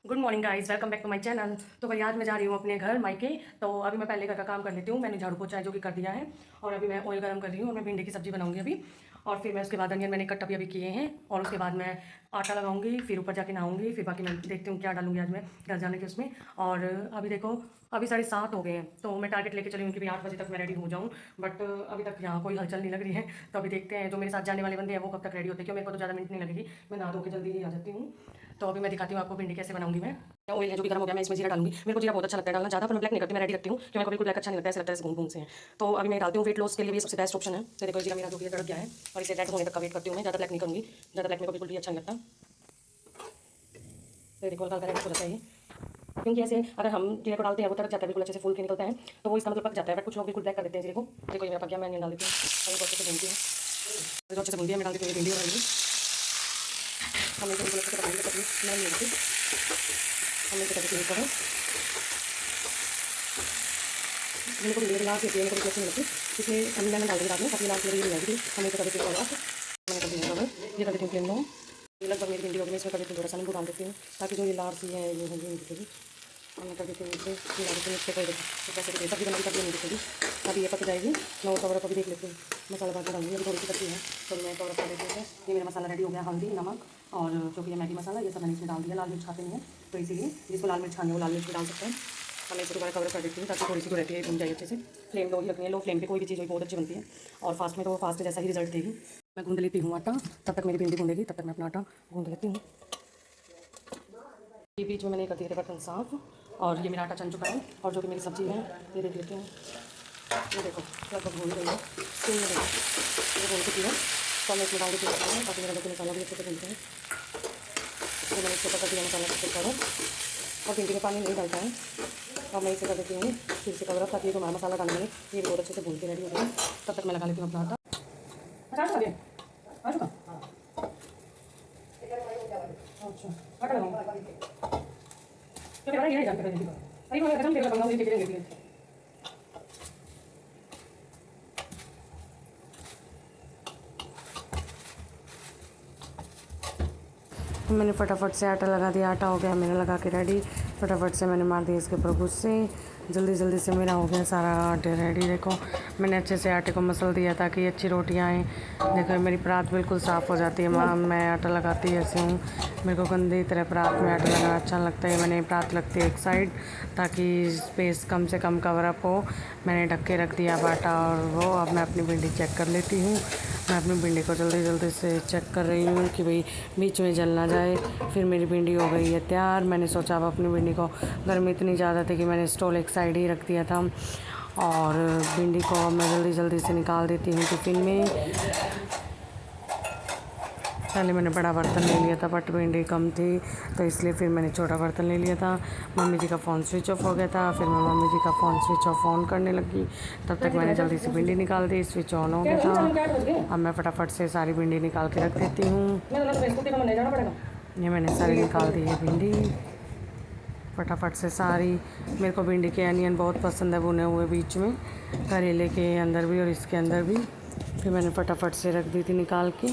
Good morning guys, welcome back to my channel. तो भाई आज मैं जा रही हूँ अपने घर मायके। तो अभी मैं पहले घर का काम कर लेती हूँ। मैंने झाड़ू पोछा जो कि कर दिया है और अभी मैं ऑयल गरम कर रही हूँ और मैं भिंडी की सब्जी बनाऊंगी अभी। और फिर मैं उसके बाद अनियन मैंने कट अभी किए हैं और उसके बाद मैं आटा लगाऊंगी, फिर ऊपर जाके नहाऊंगी, फिर बाकी मैं देखती हूँ क्या डालूंगी आज मैं घर जाने के उसमें। और अभी देखो अभी 7:30 हो गए हैं, तो मैं टारगेट लेके चली हूँ कि भाई 8 बजे तक मैं रेडी हो जाऊँ। बट अभी तक यहाँ कोई हलचल नहीं लग रही है। तो अभी देखते हैं जो मेरे साथ जाने वाले बंदे हैं वो कब तक रेडी होते हैं, क्योंकि मेरे को तो ज़्यादा मिनट नहीं लगेगी, मैं नहा धो के जल्दी ही आ जाती हूँ। तो अभी मैं दिखाती हूँ आपको भिंडी कैसे बनाऊंगी मैं। ऑयल है जो भी गर्म हो गया, मैं इसमें जीरा डालूंगी। मेरे को जीरा बहुत अच्छा लगता है डालना ज़्यादा, पर मैं ब्लैक नहीं करती, मैं रेडी रखती हूँ क्योंकि मेरे को बिल्कुल ब्लैक अच्छा नहीं लगता है, ऐसा लगता है घूम घूम से है। तो अभी मैं डालती हूँ, वेट लॉस के लिए भी सबसे बेस्ट ऑप्शन है। तो देखो जीरा मेरा जो भी तड़क गया है और इसे रेड होने तक का वेट करती हूँ मैं, ज़्यादा ब्लैक नहीं करूँगी, ज़्यादा ब्लैक मेरे को बिल्कुल भी अच्छा नहीं लगता। तो देखो हल्का रेड हो जाता है ये, क्योंकि ऐसे अगर हम जीरे को डालते हैं वो तड़क जाता है, बिल्कुल अच्छे से फूल के निकलता है, तो वो इसका मतलब पक जाता है। बट कुछ लोग बिल्कुल ब्लैक कर देते हैं जीरे को। देखो ये मेरा पक गया, मैं नहीं डाल देती हूँ और ये अच्छे से भूनती हूँ, जो अच्छे से भूनती है मैं डाल देती हूँ भिंडी और हम इसे बिल्कुल अच्छे से बनाएंगे, तभी मैं नहीं होती हम इसे कभी करो। मेरे को वीडियो लास्ट होती है, मेरे को अच्छी नहीं लगती, इसलिए हम मैंने डाल दी रात में अपनी लास्ट वीडियो नहीं लगी थी। हमें तो कभी फिर लास्ट मैंने कर दिया कवर, ये कर देती हूँ प्लेन लो। ये लगभग मेरी भिंडी होगी, मैं इसमें कर देती हूँ थोड़ा सा नींबू डाल देती हूँ ताकि जो ये लाड़ सी है ये होगी नहीं दिखेगी। और मैं कर देती हूँ इसे फिर डाल देती हूँ, कोई देखो कैसे देखिए सब्जी बनाई तब नहीं दिखेगी। अभी ये पक जाएगी, मैं और कवर अभी देख लेती हूँ। मसाला बाद में डालूंगी, अभी थोड़ी सी कच्ची है तो मैं कवर कर देती हूँ। ये मेरा मसाला रेडी हो गया, हल्दी नमक और जो भी है मैगी मसाला, ये सब मैंने इसमें डाल दिया। लाल मिर्च खाते नहीं है तो इसीलिए जिसको लाल मिर्च खानी है वो लाल मिर्च भी डाल सकते हैं। मैं इसे दोबारा कवर कर देती हूँ ताकि थोड़ी सी जो रहती है भून जाए अच्छे से। फ्लेम लो ही रखनी है, लो फ्लेम पे कोई भी चीज़ बहुत अच्छी बनती है और फास्ट में तो फास्ट जैसा ही रिजल्ट देगी। मैं गूंद लेती हूँ आटा, तब तक मेरी भिंडी गूंदेगी, तब तक मैं अपना आटा गूंद लेती हूँ। ये बीच में मैंने कर दिए थे बर्तन साफ और ये मेरा आटा चल चुका है। और जो कि मेरी सब्ज़ी है ये देख लेते हैं, ये देखो लगभग भून रही है, स्टीम में देखो ये भून चुकी है। तो मैं इसमें डाल देती हूँ ताकि मेरा देखो मसाला भी अच्छे से भूनते हैं। तो मैंने छोटा कर दिया मसाला अच्छे से करो और भिंडी में पानी नहीं डालता है। और मैं इसे कर देती हूँ फिर से कवर ताकि जो हमारा मसाला डालने में ये बहुत अच्छे से भून के रेडी हो गया। तब तक मैं लगा लेती हूँ अपना आटा। अच्छा आ चुका अच्छा आटा लगाऊँ क्योंकि बड़ा ये नहीं जानते पहले अरे वो कसम तेरे लगाऊंगा मुझे देती है। मैंने फटाफट से आटा लगा दिया, आटा हो गया मैंने लगा के रेडी। फटाफट से मैंने मार दिया इसके ऊपर गुस्से, जल्दी जल्दी से मेरा हो गया सारा आटे रेडी। देखो मैंने अच्छे से आटे को मसल दिया ताकि अच्छी रोटियाँ आएँ। देखो मेरी परात बिल्कुल साफ़ हो जाती है। माँ मैं आटा लगाती ऐसे हूँ, मेरे को गंदी तरह परात में आटा लगाना अच्छा लगता है। मैंने परात लगती है एक साइड ताकि स्पेस कम से कम कवर अप हो। मैंने ढक के रख दिया आटा और वो अब मैं अपनी भिंडी चेक कर लेती हूँ। मैं अपनी भिंडी को जल्दी जल्दी से चेक कर रही हूँ कि भाई बीच में जल ना जाए। फिर मेरी भिंडी हो गई है तैयार। मैंने सोचा अब अपनी भिंडी को, गर्मी इतनी ज़्यादा थी कि मैंने स्टोल एक साइड ही रख दिया था और भिंडी को मैं जल्दी जल्दी से निकाल देती हूँ टिफ़िन में। पहले मैंने बड़ा बर्तन ले लिया था बट भिंडी कम थी तो इसलिए फिर मैंने छोटा बर्तन ले लिया था। मम्मी जी का फ़ोन स्विच ऑफ हो गया था, फिर मैं मम्मी जी का फ़ोन स्विच ऑफ ऑन करने लगी। तब तक मैंने जल्दी से भिंडी निकाल दी, स्विच ऑन हो गया था। अब मैं फटाफट से सारी भिंडी निकाल के रख देती हूँ। ये मैंने सारी निकाल दी है भिंडी फटाफट से सारी। मेरे को भिंडी के अनियन बहुत पसंद है भुने हुए बीच में, करेले के अंदर भी और इसके अंदर भी। फिर मैंने फटाफट से रख दी थी निकाल के।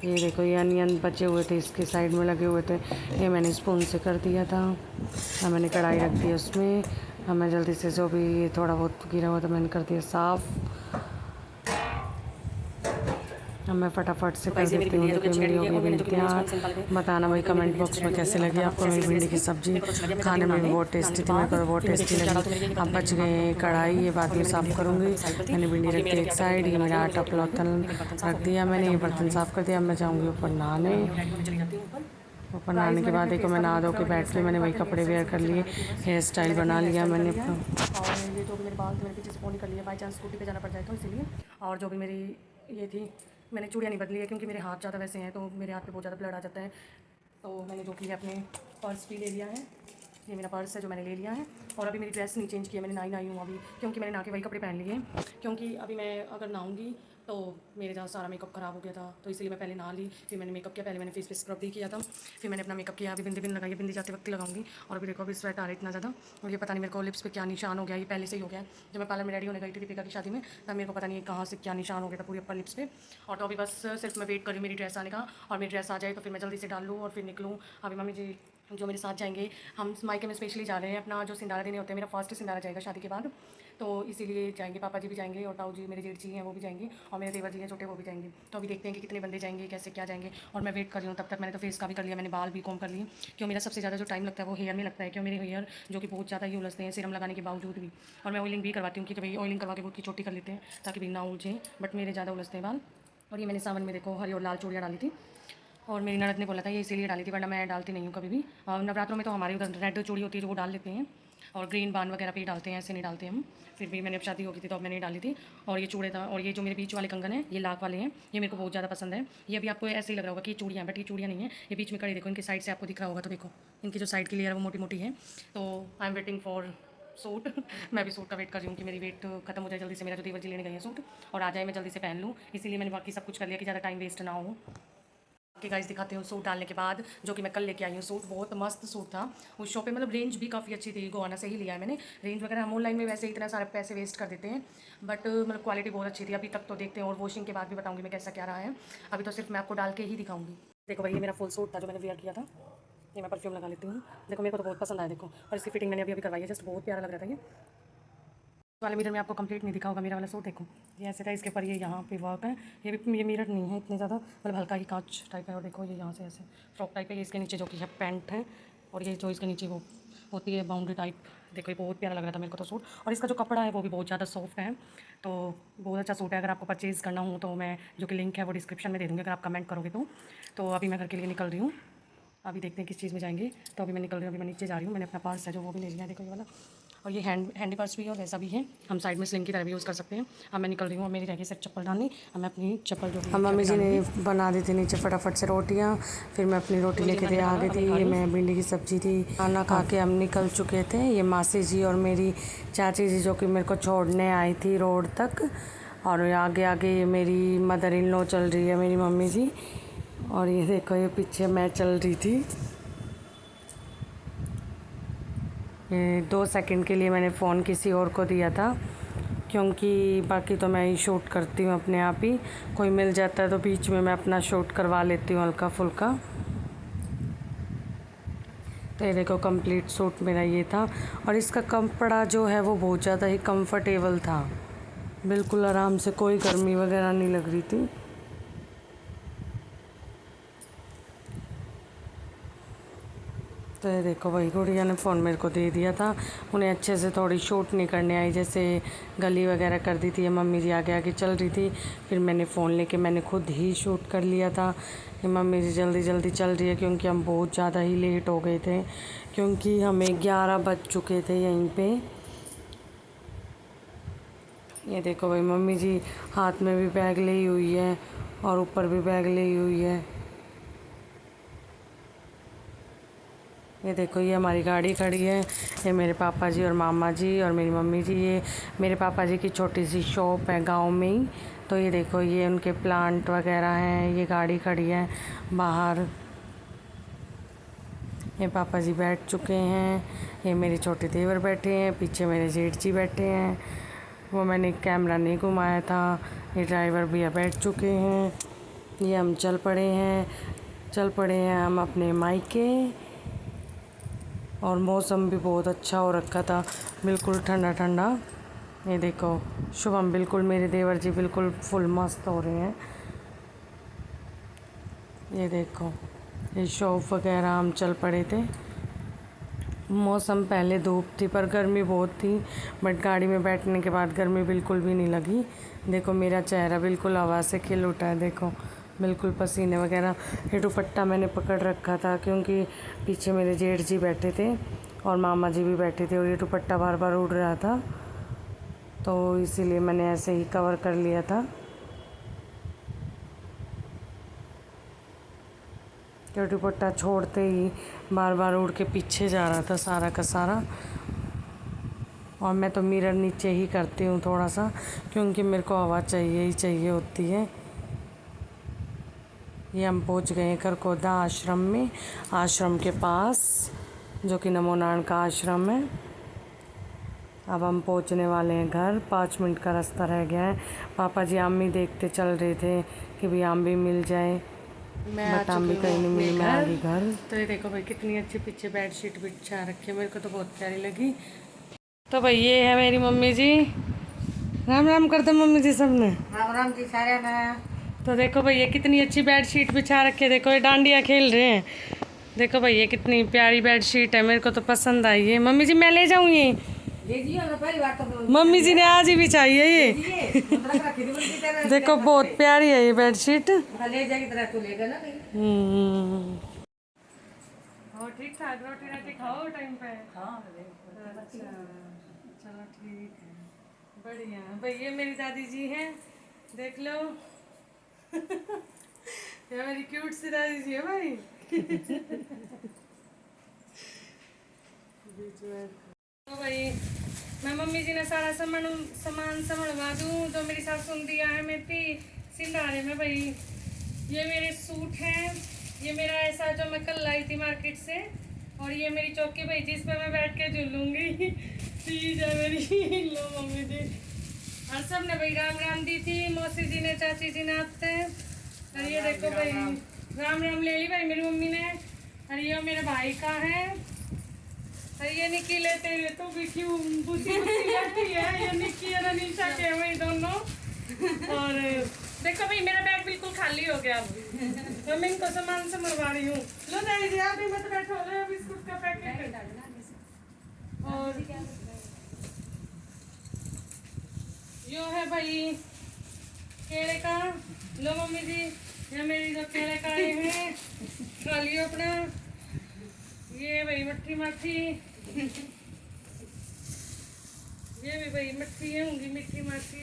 ये देखो ये अनियन बचे हुए थे इसके साइड में लगे हुए थे, ये मैंने स्पून से कर दिया था। अब मैंने कढ़ाई रख दी उसमें। अब मैं जल्दी से जो भी ये थोड़ा बहुत गिरा हुआ था मैंने कर दिया साफ़। अब मैं फटाफट से कर देती हूँ। देखिए मेरी हो गई भिंडी तैयार। बताना भाई कमेंट बॉक्स में कैसे लगी आपको मेरी भिंडी की सब्ज़ी। खाने में भी बहुत टेस्टी थी, मेरे को बहुत टेस्टी लगी। अब बच गए कढ़ाई, ये बाद में साफ़ करूँगी। मैंने भिंडी रख दी एक साइड, ये मेरा आटा पलौतन रख दिया मैंने, ये बर्तन साफ़ कर दिया। अब मैं जाऊँगी ऊपर नहाने। ऊपर नहाने के बाद देखो मैं नहा धो के बैठ के मैंने वही कपड़े वेयर कर लिए, हेयर स्टाइल बना लिया मैंने अपना। और ये जो भी मेरे बाल थे मेरे पीछे से पोनी कर लिया, बाई चांस स्कूटी पे जाना पड़ जाए तो इसीलिए। और जो भी मेरी ये थी, मैंने चूड़ियाँ नहीं बदली है क्योंकि मेरे हाथ ज़्यादा वैसे हैं तो मेरे हाथ पे बहुत ज़्यादा ब्लड आ जाता है। तो मैंने जो कि अपने पर्स भी ले लिया है, ये मेरा पर्स है जो मैंने ले लिया है। और अभी मेरी ड्रेस नहीं चेंज की है, मैंने नहाई हूँ अभी, क्योंकि मैंने नहा के वही कपड़े पहन लिए हैं। क्योंकि अभी मैं अगर नहाऊंगी तो मेरे जहाँ सारा मेकअप ख़राब हो गया था, तो इसलिए मैं पहले नहा ली, फिर मैंने मेकअप किया। पहले मैंने फेस पे स्क्रब भी किया था, फिर मैंने अपना मेकअप किया। अभी बिंदी बिंदी लगाई, बिंदी जाते वक्त लगाऊंगी। और अभी देखो अभी स्वेट आ रहा है इतना ज़्यादा, और ये पता नहीं मेरे को लिप्स पे क्या निशान हो गया, ये पहले से ही हो गया है। जब मैं पार्लर में रेडी होने गई थी दीपिका की शादी में, तब मेरे को पता नहीं कहाँ से क्या निशान हो गया था पूरी अपर लिप्स पे। और तो अभी बस सिर्फ मैं वेट करी मेरी ड्रेस आने का, और मेरी ड्रेस आ जाए तो फिर मैं जल्दी से डाल लूँ और फिर निकलूँ। अभी मम्मी जी जो मेरे साथ जाएंगे। हम मायके में स्पेशली जा रहे हैं, अपना जो सिंदारा देने होते हैं, मेरा फर्स्ट सिंदारा जाएगा शादी के बाद, तो इसीलिए जाएंगे। पापा जी भी जाएंगे और ताऊ जी मेरे जेठ जी हैं वो भी जाएंगे, और मेरे देवर जी हैं छोटे वो भी जाएंगे। तो अभी देखते हैं कि कितने बंदे जाएंगे, कैसे क्या जाएंगे, और मैं वेट कर रही हूँ। तब तक मैंने तो फेस का भी कर लिया, मैंने बाल भी कॉम कर लिए। क्यों मेरा सबसे ज़्यादा जो टाइम लगता है वो हेयर में लगता है, क्यों मेरे हेयर जो कि बहुत ज़्यादा ही उलझते हैं सीरम लगाने के बावजूद भी। और मैं ऑयलिंग भी करवाती हूँ कि भाई ऑयलिंग करवा के बहुत की छोटी कर लेते हैं ताकि भी ना उलझे, बट मेरे ज़्यादा उलझते हैं बाल। और ये मैंने सावन में देखो हरी और लाल चूड़ियाँ डाली थी, और मेरी ननद ने बोला था ये इसीलिए डाली थी, वरना मैं डालती नहीं हूँ कभी भी। नवरात्रों में तो हमारे उधर रेड चूड़ी होती है जो वो डाल लेते हैं, और ग्रीन बान वगैरह भी डालते हैं, ऐसे नहीं डालते हम। फिर भी मैंने अब शादी हो गई थी तो अब मैंने डाली थी। और ये चूड़े था, और ये जो मेरे बीच वाले कंगन है ये लाख वाले हैं, ये मेरे को बहुत ज़्यादा पसंद है। ये भी आपको ऐसे ही लग रहा होगा कि ये चूड़ियाँ, बट ये चूड़ियाँ नहीं है, ये बीच में कड़ी देखो, इनकी साइड से आपको दिख रहा होगा तो देखो इनकी जो साइड की लेयर है वो मोटी मोटी है। तो I am waiting for suit मैं भी सूट का वेट कर रही हूँ कि मेरी वेट खत्म हो जाए जल्दी से, मेरा जो देवर जी लेने गए हैं सूट, और आ जाए मैं जल्दी से पहन लूँ। इसीलिए मैंने बाकी सब कुछ कर लिया कि ज़्यादा टाइम वेस्ट ना हो। कि गाइस दिखाते हूँ सूट डालने के बाद, जो कि मैं कल लेके आई हूँ सूट, बहुत मस्त सूट था उस शॉप पे। मतलब रेंज भी काफ़ी अच्छी थी, गोवाना से ही लिया है मैंने। रेंज वगैरह हम ऑनलाइन में वैसे इतना सारे पैसे वेस्ट कर देते हैं, बट मतलब क्वालिटी बहुत अच्छी थी। अभी तक तो देखते हैं, और वॉशिंग के बाद भी बताऊँगी मैं कैसा क्या रहा है। अभी तो सिर्फ मैं आपको डाल के ही दिखाऊँगी। देखो भाई ये मेरा फुल सूट था जो मैंने वेयर किया था, ये मैं परफ्यूम लगा लेती हूँ। देखो मेरे को तो बहुत पसंद आया, देखो, और इसकी फिटिंग मैंने अभी करवाई है, जस्ट बहुत प्यारा लग रहा था। ये वाले मिरर में आपको कंप्लीट नहीं दिखा होगा मेरा वाला सूट, देखो ये ऐसे था, इसके ऊपर ये यहाँ पे वर्क है। ये मिरर नहीं है इतने ज़्यादा, मतलब हल्का ही कांच टाइप है। और देखो ये यहाँ से ऐसे फ्रॉक टाइप है, ये इसके नीचे जो कि है पैंट है, और ये जो इसके नीचे वो होती है बाउंड्री टाइप। देखो ये बहुत प्यारा लग रहा था मेरे को तो सूट, और इसका जो कपड़ा है वो भी बहुत ज़्यादा सॉफ्ट है, तो बहुत अच्छा सूट है। अगर आपको परचेज़ करना हो तो मैं जो कि लिंक है वो डिस्क्रिप्शन में दे दूँगी, अगर आप कमेंट करोगे तो अभी मैं घर के लिए निकल रही हूँ। अभी देखते हैं किस चीज़ में जाएंगे, तो अभी मैं निकल रही हूँ, अभी मैं नीचे जा रही हूँ। मैंने अपना पर्स है जो वो भी ले लिया, देखो ये वाला, और ये हैंडी पर्स भी है और वैसा भी है, हम साइड में स्लिंग की तरह भी यूज़ कर सकते हैं। अब मैं निकल रही हूँ, और मेरी रह गई सिर्फ चप्पल डालनी। अब मैं अपनी चप्पल जो हम मम्मी जी ने बना दी थी नीचे फटाफट से रोटियाँ, फिर मैं अपनी रोटी लेके आ गई थी। ये मैं भिंडी की सब्ज़ी थी, खाना खा के हम निकल चुके थे। ये मासी जी और मेरी चाची जी जो कि मेरे को छोड़ने आई थी रोड तक, और आगे आगे ये मेरी मदर इन लॉ चल रही है, मेरी मम्मी जी, और ये देखो ये पीछे मैं चल रही थी। 2 सेकंड के लिए मैंने फ़ोन किसी और को दिया था, क्योंकि बाकी तो मैं ही शूट करती हूँ अपने आप ही। कोई मिल जाता है तो बीच में मैं अपना शूट करवा लेती हूँ हल्का फुल्का। तो ये देखो कंप्लीट सूट मेरा ये था, और इसका कपड़ा जो है वो बहुत ज़्यादा ही कंफर्टेबल था, बिल्कुल आराम से, कोई गर्मी वगैरह नहीं लग रही थी। तो ये देखो वही गुड़िया ने फ़ोन मेरे को दे दिया था, उन्हें अच्छे से थोड़ी शूट नहीं करने आई, जैसे गली वगैरह कर दी थी। मम्मी जी आगे आगे चल रही थी, फिर मैंने फ़ोन लेके मैंने खुद ही शूट कर लिया था कि मम्मी जी जल्दी जल्दी चल रही है, क्योंकि हम बहुत ज़्यादा ही लेट हो गए थे, क्योंकि हमें 11 बज चुके थे यहीं पर। ये देखो भाई मम्मी जी हाथ में भी बैग ली हुई है और ऊपर भी बैग ली हुई है। ये देखो ये हमारी गाड़ी खड़ी है, ये मेरे पापा जी और मामा जी और मेरी मम्मी जी। ये मेरे पापा जी की छोटी सी शॉप है गांव में ही, तो ये देखो ये उनके प्लांट वगैरह हैं। ये गाड़ी खड़ी है बाहर, ये पापा जी बैठ चुके हैं, ये मेरे छोटे देवर बैठे हैं, पीछे मेरे जेठ जी बैठे हैं, वो मैंने कैमरा नहीं घुमाया था। ये ड्राइवर भैया बैठ चुके हैं, ये हम चल पड़े हैं हम अपने मायके। और मौसम भी बहुत अच्छा हो रखा था, बिल्कुल ठंडा ठंडा। ये देखो शुभम बिल्कुल, मेरे देवर जी बिल्कुल फुल मस्त हो रहे हैं। ये देखो ये शॉप वगैरह हम चल पड़े थे। मौसम पहले धूप थी पर गर्मी बहुत थी, बट गाड़ी में बैठने के बाद गर्मी बिल्कुल भी नहीं लगी। देखो मेरा चेहरा बिल्कुल हवा से खिल उठा है, देखो बिल्कुल पसीने वगैरह। ये दुपट्टा मैंने पकड़ रखा था क्योंकि पीछे मेरे जेठ जी बैठे थे और मामा जी भी बैठे थे, और ये दुपट्टा बार बार उड़ रहा था, तो इसीलिए मैंने ऐसे ही कवर कर लिया था। तो दुपट्टा छोड़ते ही बार बार उड़ के पीछे जा रहा था सारा का सारा। और मैं तो मिरर नीचे ही करती हूँ थोड़ा सा, क्योंकि मेरे को हवा चाहिए ही चाहिए होती है। ये हम पहुँच गए खरकोदा आश्रम में, आश्रम के पास, जो कि नमो नारायण का आश्रम है। अब हम पहुँचने वाले हैं घर, 5 मिनट का रास्ता रह गया है। पापा जी आम ही देखते चल रहे थे कि भी आम भी मिल जाए, बताम भी कहीं नहीं मिली, मैं आ गई घर। तो ये देखो भाई कितनी अच्छी पीछे बेडशीट बिछा रखी है, मेरे को तो बहुत प्यारी लगी। तो भाई ये है मेरी मम्मी जी, राम राम करते मम्मी जी सबने। राम राम जी सारे ने। तो देखो भाई ये कितनी अच्छी बेडशीट बिछा रखी है, देखो ये डांडिया खेल रहे हैं। देखो भाई ये कितनी प्यारी बेडशीट है, मेरे को तो पसंद आई है। मम्मी जी मैं ले जाऊँ ये? पहली बार तो मम्मी जी ने आज ही बिछाई है ये। देखो बहुत प्यारी है ये बेडशीट। ले जाएगी तरह तू लेगा ना कहीं। और ठीक ठाक रोटी राटी खाओ टाइम पे। हाँ अच्छा चलो ठीक है, बढ़िया भाई। ये मेरी दादी जी हैं, देख लो। ये मेरी क्यूट सी दादी जी है भाई। तो भाई मैं मम्मी जी ने सारा सामान संभलवा दूँ तो मेरी सास सुन दिया है मेथी सिंधारे में भाई। ये मेरे सूट हैं, ये मेरा ऐसा जो मैं कल लाई थी मार्केट से, और ये मेरी चौकी भाई जिस पे मैं बैठ के झूलूंगी। चीज है मेरी। लो मम्मी जी। और सब ने भाई राम राम दी थी, मौसी जी ने, चाची जी ने आते। और ये देखो भाई राम राम ले ली भाई मेरी मम्मी ने। और ये मेरे भाई का है, और ये निकी लेते हुए तो भी क्यों बुसी लगती है। ये निकी और अनीशा के वही दोनों। और देखो भाई मेरा बैग बिल्कुल खाली हो गया, तो मैं इनको सामान से मरवा रही हूँ। लो नहीं जी आप भी मत बैठो, लो बिस्कुट का पैकेट। और यो है भाई केले का, लो मम्मी जी ये मेरी जो केले का ये है, खा लियो अपना। ये भाई मट्ठी मट्ठी, ये भी भाई मट्ठी है, होंगी मिट्टी मट्ठी।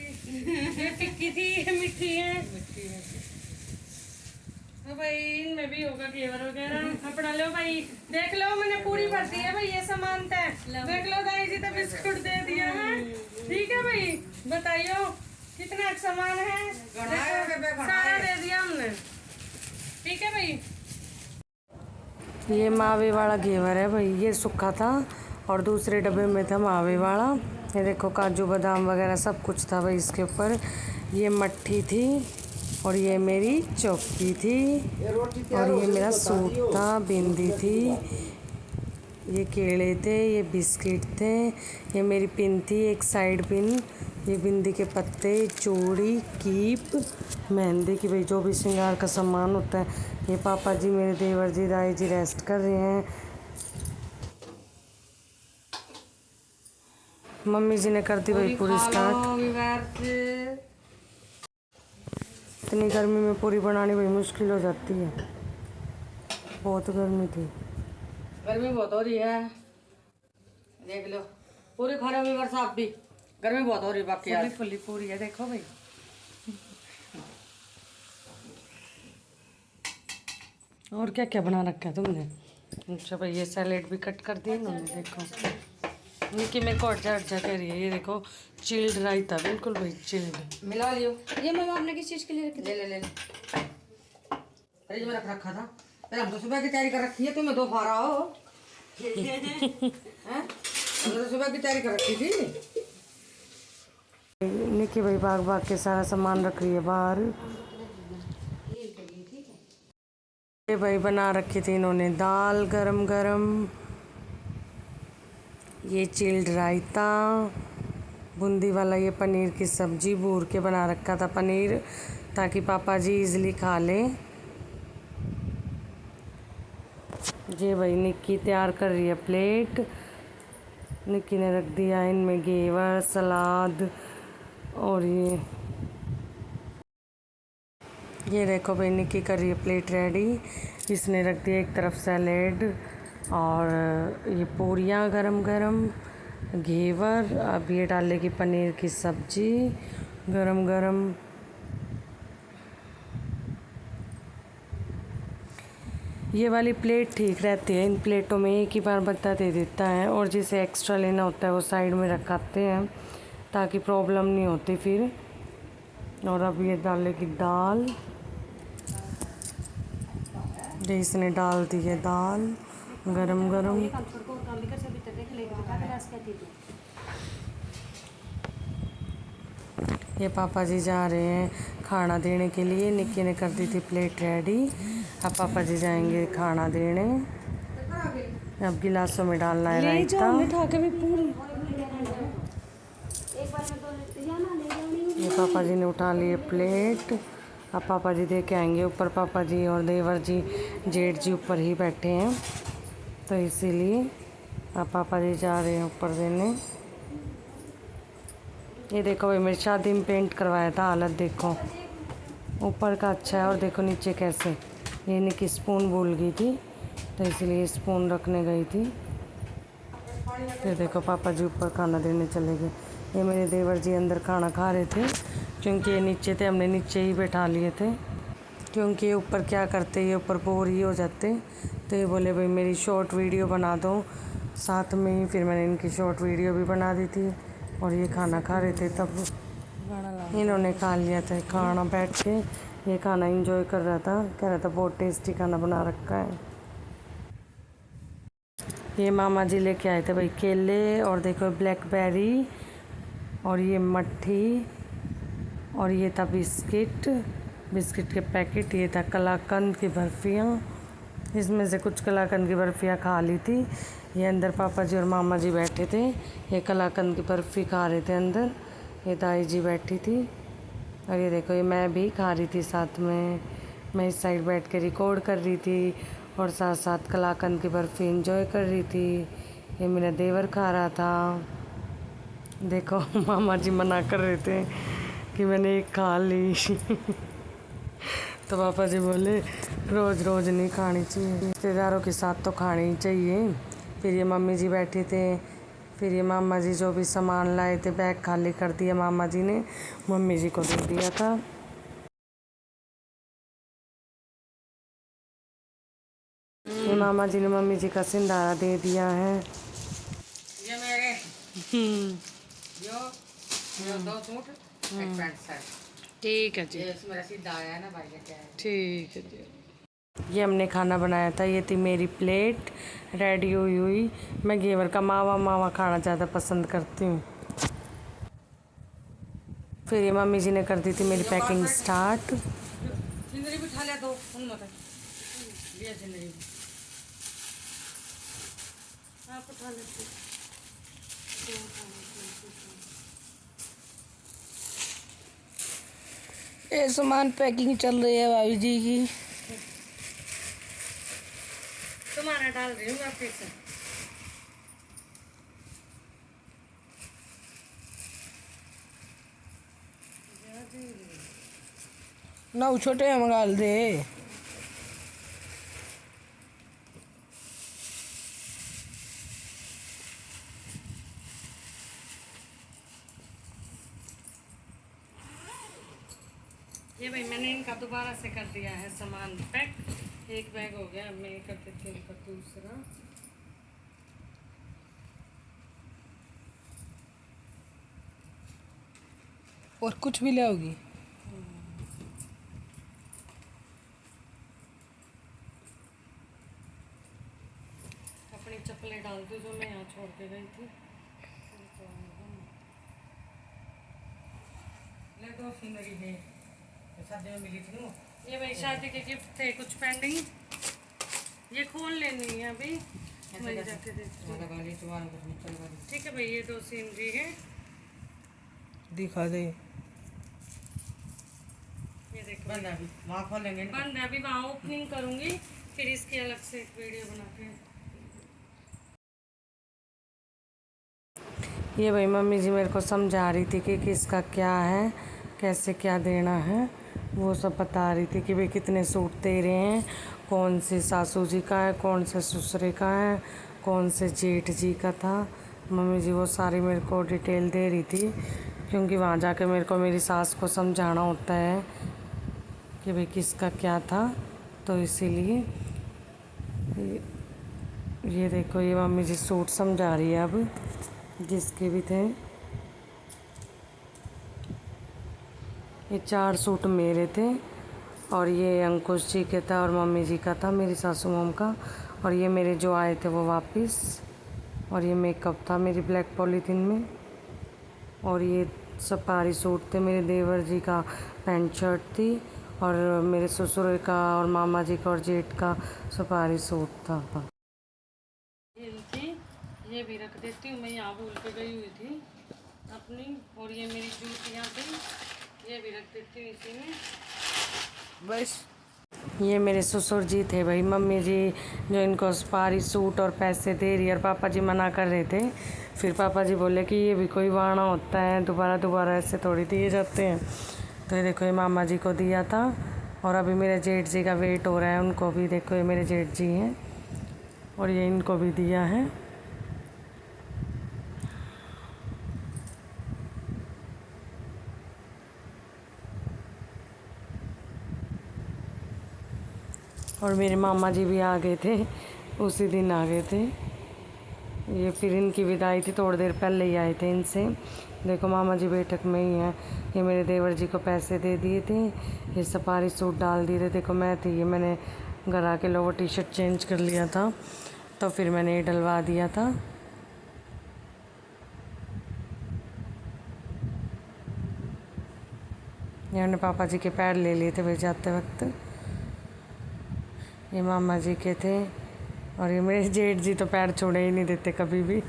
ये टिक्की थी, ये मिट्टी है। तो भाई इनमें भी होगा घेवर वगैरह अपना। लो भाई देख लो मैंने पूरी भर दी है भाई ये सामान तय। देख लो दाई जी तो बिस्कुट दे दिया है। ठीक है भाई बताइयो कितना सामान है, सारा दे दिया हमने। ठीक है भाई। ये मावे वाला घेवर है भाई, ये सूखा था और दूसरे डब्बे में था मावे वाला। ये देखो काजू बादाम वगैरह सब कुछ था भाई इसके ऊपर। ये मट्ठी थी और ये मेरी चौकी थी और ये मेरा सूट था, बिंदी थी, ये केले थे, ये बिस्किट थे, ये मेरी पिन थी एक साइड पिन, ये बिंदी के पत्ते, चूड़ी, कीप, मेहंदी की भाई जो भी श्रृंगार का सामान होता है। ये पापा जी मेरे देवर जी दाई जी रेस्ट कर रहे हैं। मम्मी जी ने कर दी भाई पूरी स्टार्ट। इतनी गर्मी में पूरी बनानी भाई मुश्किल हो जाती है, बहुत गर्मी थी। गर्मी बहुत हो रही है, देख लो पूरी खाने में बरसात भी, गर्मी बहुत हो रही है। बाकी फुली पूरी है देखो भाई। और क्या क्या बना रखा है तुमने? अच्छा भाई ये सैलेड भी कट कर दिए इन्होंने। देखो निकी मेरे को अर्जा अर्जा कह रही है। ये देखो चिल्ड रायता, बिल्कुल भाई चिल्ड। मिला लियो। ये मम्मा आपने किस चीज़ के लिए रखी? ले ले ले ले। फ्रिज में रख रखा था, पहले हम तो सुबह की तैयारी कर रखी है, तुम्हें दो फारा हो। हैं? हम तो सुबह की तैयारी कर रखी थी। निकी भाई भाग भाग के सारा सामान रख रही है बाहर। ये भाई बना रखी थी इन्होंने दाल गरम गरम, ये चिल्ड रायता, बूंदी वाला ये पनीर की सब्जी भूर के बना रखा था पनीर, ताकि पापा जी इजीली खा लें। ये भाई निक्की तैयार कर रही है प्लेट। निक्की ने रख दिया इनमें घेवर, सलाद, और ये देखो भाई निक्की कर रही है प्लेट रेडी। इसने रख दिया एक तरफ सैलेड और ये पूरियाँ गरम गरम, घेवर, अब ये डालेगी पनीर की सब्जी गरम गरम। ये वाली प्लेट ठीक रहती है, इन प्लेटों में एक ही बार बंदा दे देता है, और जिसे एक्स्ट्रा लेना होता है वो साइड में रखाते हैं ताकि प्रॉब्लम नहीं होती फिर। और अब ये डालेगी दाल, ये इसने डाल दी है दाल गरम गरम। ये पापा जी जा रहे हैं खाना देने के लिए। निक्की ने कर दी थी प्लेट रेडी अब पापा जी जाएंगे खाना देने। अब गिलासों में डालना है रायता। ये पापा जी ने उठा लिए प्लेट। अब पापा जी दे के आएंगे ऊपर। पापा जी और देवर जी जेठ जी ऊपर ही बैठे हैं, तो इसीलिए अब पापा जी जा रहे हैं ऊपर देने। ये देखो भाई, मेरी शादी में पेंट करवाया था, हालत देखो। ऊपर का अच्छा है और देखो नीचे कैसे। ये नहीं कि स्पून भूल गई थी, तो इसलिए स्पून रखने गई थी। फिर देखो पापा जी ऊपर खाना देने चले गए। ये मेरे देवर जी अंदर खाना खा रहे थे, क्योंकि ये नीचे थे, हमने नीचे ही बैठा लिए थे। क्योंकि ये ऊपर क्या करते, ये ऊपर बोर ही हो जाते, तो ये बोले भाई मेरी शॉर्ट वीडियो बना दो साथ में ही। फिर मैंने इनकी शॉर्ट वीडियो भी बना दी थी। और ये खाना खा रहे थे, तब इन्होंने खा लिया था खाना बैठ के। ये खाना एंजॉय कर रहा था, कह रहा था बहुत टेस्टी खाना बना रखा है। ये मामा जी लेके आए थे भाई केले, और देखो ब्लैकबेरी, और ये मट्ठी, और ये था बिस्किट, बिस्किट के पैकेट। ये था कलाकंद की बर्फ़ियाँ, इसमें से कुछ कलाकंद की बर्फ़ियाँ खा ली थी। ये अंदर पापा जी और मामा जी बैठे थे, ये कलाकंद की बर्फ़ी खा रहे थे अंदर। ये दाई जी बैठी थी, और ये देखो ये मैं भी खा रही थी साथ में। मैं इस साइड बैठ के रिकॉर्ड कर रही थी और साथ साथ कलाकंद की बर्फ़ी एंजॉय कर रही थी। ये मेरा देवर खा रहा था। देखो मामा जी मना कर रहे थे कि मैंने एक खा ली तो पापा जी बोले रोज़ रोज़ नहीं खानी चाहिए, रिश्तेदारों के साथ तो खानी ही चाहिए। फिर ये मम्मी जी बैठे थे, फिर ये मामा जी जो भी सामान लाए थे बैग खाली कर दिया मामा जी ने, मम्मी जी को दे दिया था। ये मामा जी ने मम्मी जी का सिंधारा दे दिया है। ये मेरे जो 2 सूट, एक पैंट शर्ट। ठीक है जी, ये मेरा सीधा आया है ना भाई, क्या है। ठीक है जी। ये हमने खाना बनाया था, ये थी मेरी प्लेट रेडी हुई हुई। मैं घेवर का मावा मावा खाना ज़्यादा पसंद करती हूँ। फिर ये मम्मी जी ने कर दी थी मेरी पैकिंग स्टार्ट। जिंदगी भी उठा लिया दो उन मत लिया जिंदगी भी आप उठा लेते। ये सामान पैकिंग चल रही है भाभी जी की। तुम्हारा डाल रही हूँ मैं फिर से। ना छोटे मंगा दे। ये भाई मैंने इनका दोबारा से कर दिया है सामान पैक। एक बैग हो गया, अब मैं कर देती हूँ इनका दूसरा। और कुछ भी ले आओगी? अपनी चप्पलें डाल दूँ जो मैं यहाँ छोड़ के गई थी। ले दो सीनरी है, शादी में मिली थी ना। ये भाई शादी के गिफ्ट थे कुछ पेंडिंग, ये खोल लेनी है अभी, वही जाके देखती हूँ। ठीक है भाई, ये 2 सीनरी है, दिखा दे। ये देखो बंद है अभी, वहाँ खोल लेंगे ना। बंद है अभी, वहाँ ओपनिंग करूँगी, फिर इसकी अलग से एक वीडियो बना के। ये भाई मम्मी जी मेरे को समझा रही थी कि किसका क्या है, कैसे क्या देना है, वो सब बता रही थी कि भाई कितने सूट दे रहे हैं, कौन से सासू जी का है, कौन से ससुरे का है, कौन से जेठ जी का था। मम्मी जी वो सारी मेरे को डिटेल दे रही थी, क्योंकि वहाँ जाके मेरे को मेरी सास को समझाना होता है कि भाई किसका क्या था, तो इसीलिए ये देखो ये मम्मी जी सूट समझा रही है अब, जिसके भी थे। ये 4 सूट मेरे थे, और ये अंकुश जी के था और मम्मी जी का था, मेरी सासू मॉम का, और ये मेरे जो आए थे वो वापस, और ये मेकअप था मेरी ब्लैक पॉलीथीन में, और ये सफारी सूट थे मेरे देवर जी का, पैंट शर्ट थी, और मेरे ससुर का और मामा जी का और जेठ का सुपारी सूट था। थी ये भी रख देती हूँ, मैं यहाँ भूल के गई हुई थी अपनी। और ये मेरी जूतियाँ थी, ये भी रख देती हूँ इसी में बस। ये मेरे ससुर जी थे भाई, मम्मी जी जो इनको सुपारी सूट और पैसे दे रही, और पापा जी मना कर रहे थे। फिर पापा जी बोले कि ये भी कोई वाणा होता है, दोबारा दोबारा ऐसे थोड़ी दिए जाते हैं। तो ये देखो ये मामा जी को दिया था, और अभी मेरे जेठ जी का वेट हो रहा है, उनको भी देखो ये मेरे जेठ जी हैं, और ये इनको भी दिया है। और मेरे मामा जी भी आ गए थे, उसी दिन आ गए थे। ये फिर इनकी विदाई थी, थोड़ी देर पहले ही आए थे इनसे। देखो मामा जी बैठक में ही हैं। ये मेरे देवर जी को पैसे दे दिए थे, ये सफारी सूट डाल दिए थे। देखो मैं थी, ये मैंने घर आके लोवर टी शर्ट चेंज कर लिया था, तो फिर मैंने ये डलवा दिया था। ये मैंने पापा जी के पैर ले लिए थे भाई जाते वक्त। ये मामा जी के थे, और ये मेरे जेठ जी तो पैर छोड़े ही नहीं देते कभी भी।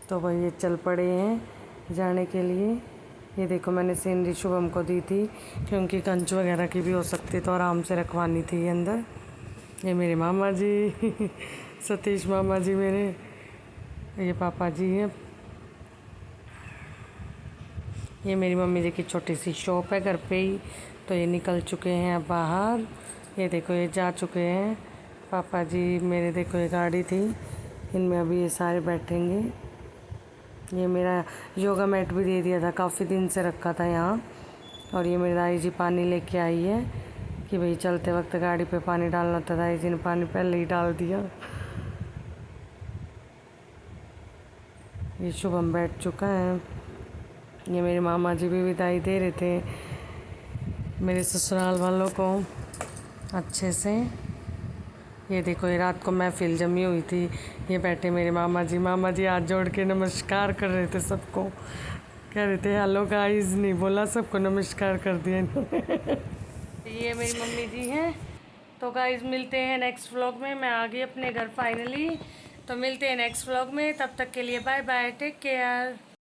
तो भाई ये चल पड़े हैं जाने के लिए। ये देखो मैंने सीनरी शुभम को दी थी, क्योंकि कंच वगैरह की भी हो सकती तो आराम से रखवानी थी ये अंदर। ये मेरे मामा जी सतीश मामा जी मेरे, ये पापा जी हैं। ये मेरी मम्मी जी की छोटी सी शॉप है घर पे ही, तो ये निकल चुके हैं अब बाहर। ये देखो ये जा चुके हैं पापा जी मेरे। देखो ये गाड़ी थी, इनमें अभी ये सारे बैठेंगे। ये मेरा योगा मैट भी दे दिया था, काफ़ी दिन से रखा था यहाँ। और ये मेरी दाई जी पानी लेके आई है कि भाई चलते वक्त गाड़ी पे पानी डालना था, दाई जी ने पानी पहले ही डाल दिया। ये शुभम बैठ चुका है। ये मेरे मामा जी भी विदाई दे रहे थे मेरे ससुराल वालों को अच्छे से। ये देखो ये रात को महफिल जमी हुई थी, ये बैठे मेरे मामा जी। मामा जी हाथ जोड़ के नमस्कार कर रहे थे सबको, कह रहे थे हेलो गाइस, नहीं बोला सबको नमस्कार कर दिया ये मेरी मम्मी जी हैं। तो गाइस मिलते हैं नेक्स्ट व्लॉग में। मैं आ गई अपने घर फाइनली, तो मिलते हैं नेक्स्ट व्लॉग में। तब तक के लिए बाय बाय, टेक केयर।